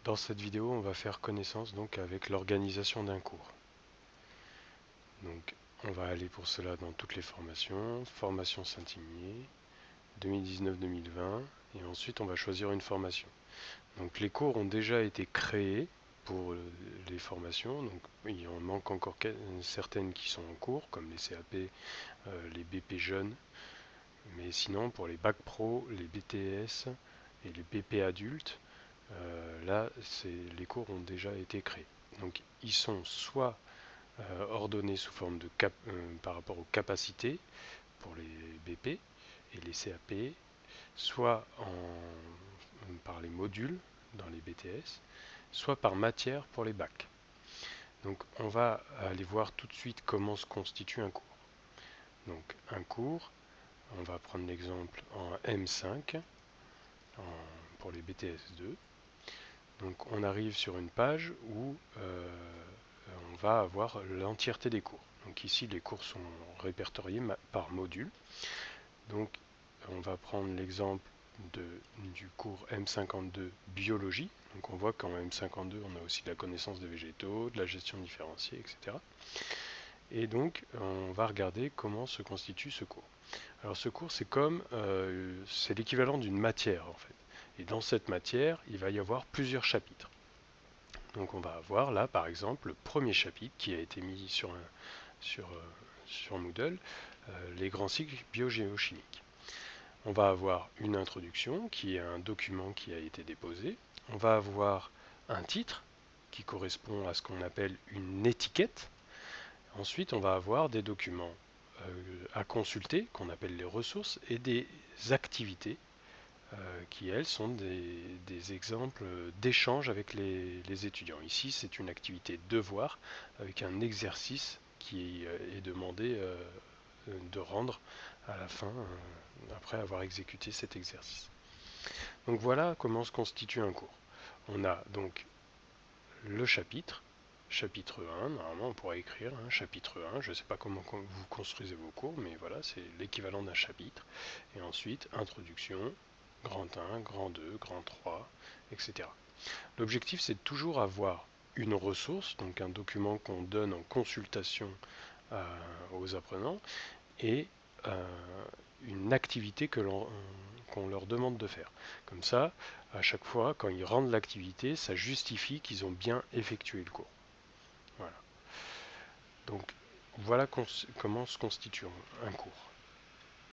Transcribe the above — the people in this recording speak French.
Dans cette vidéo, on va faire connaissance donc avec l'organisation d'un cours. Donc, on va aller pour cela dans toutes les formations, formation Saint-Imier, 2019-2020, et ensuite on va choisir une formation. Donc les cours ont déjà été créés pour les formations, donc il en manque encore certaines qui sont en cours, comme les CAP, les BP jeunes, mais sinon pour les bac pro, les BTS et les BP adultes, là, les cours ont déjà été créés. Donc, ils sont soit ordonnés sous forme de par rapport aux capacités pour les BP et les CAP, soit par les modules dans les BTS, soit par matière pour les bacs. Donc, on va aller voir tout de suite comment se constitue un cours. Donc, un cours, on va prendre l'exemple en M5 pour les BTS 2. Donc on arrive sur une page où on va avoir l'entièreté des cours. Donc ici les cours sont répertoriés par module. Donc on va prendre l'exemple du cours M52 biologie. Donc on voit qu'en M52 on a aussi de la connaissance des végétaux, de la gestion différenciée, etc. Et donc on va regarder comment se constitue ce cours. Alors ce cours c'est l'équivalent d'une matière en fait. Et dans cette matière, il va y avoir plusieurs chapitres. Donc on va avoir là par exemple le premier chapitre qui a été mis sur Moodle, les grands cycles biogéochimiques. On va avoir une introduction qui est un document qui a été déposé. On va avoir un titre qui correspond à ce qu'on appelle une étiquette. Ensuite on va avoir des documents à consulter qu'on appelle les ressources et des activités qui, elles, sont des exemples d'échanges avec les étudiants. Ici, c'est une activité devoir avec un exercice qui est demandé de rendre à la fin, après avoir exécuté cet exercice. Donc voilà comment se constitue un cours. On a donc le chapitre 1, normalement on pourrait écrire chapitre 1, je ne sais pas comment vous construisez vos cours, mais voilà, c'est l'équivalent d'un chapitre. Et ensuite, introduction, grand 1, grand 2, grand 3, etc. L'objectif, c'est de toujours avoir une ressource, donc un document qu'on donne en consultation aux apprenants, et une activité qu'on leur demande de faire. Comme ça, à chaque fois, quand ils rendent l'activité, ça justifie qu'ils ont bien effectué le cours. Voilà. Donc, voilà comment se constitue un cours.